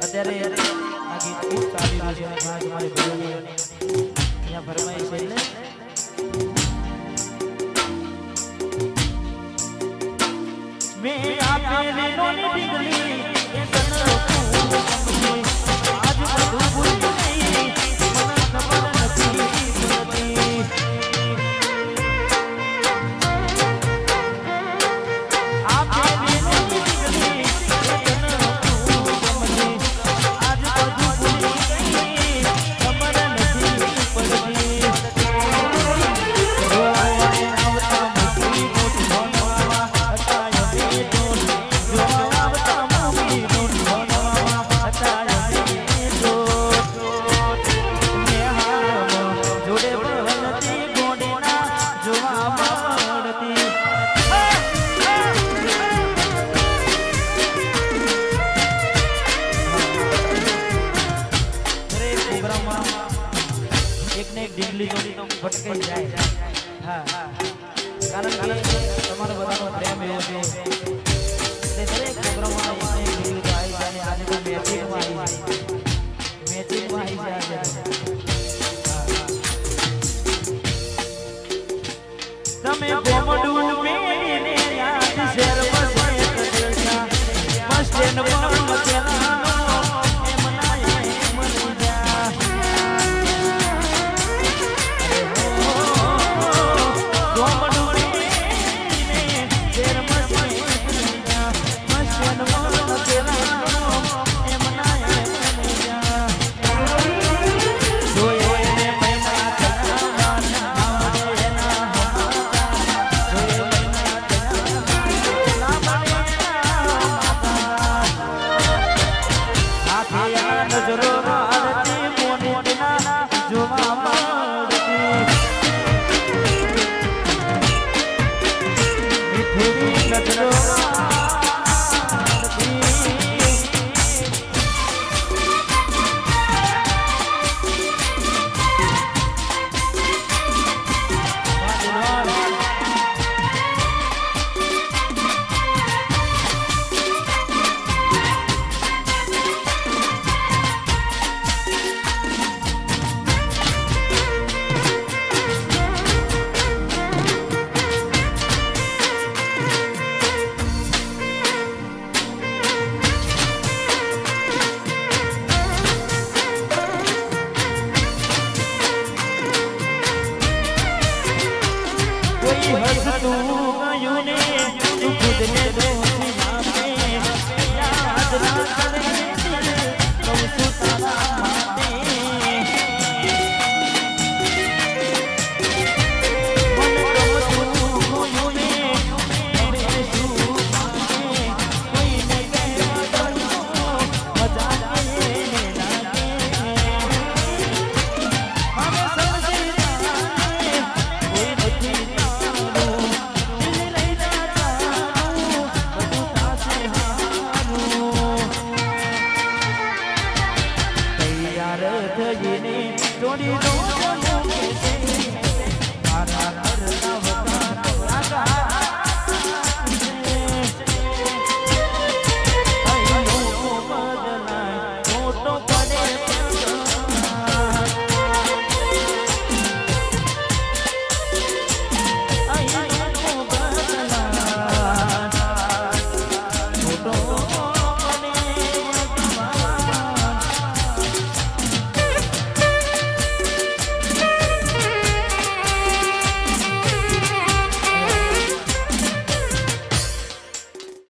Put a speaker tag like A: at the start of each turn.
A: અત્યારે આ ગીત ખૂબ ચાલી રહ્યું છે અને ખાસ મારી ભૂલોની અહીંયા ફરમાઈ છે એટલે મેં આપેલી નોની ડીંગલી એ તન આજ બધું ભૂલી ગઈ મને ખબર નથી આપેલી નોની ડીંગલી એ તન આજ બધું ભૂલી ગઈ ખબર નથી પડતી ભટકાઈ જાય હા કારણ કે તમારો બધાનો પ્રેમ એવો છે એટલે દરેક પ્રોગ્રામમાં એક વિડિયો તો આવી જાય આજે તો મેચિંગમાં આવી જાય તમે બોમડું મેને યાદ શેર બસે કદલના બસ સ્ટેન્ડ પર મચેલા Yeah.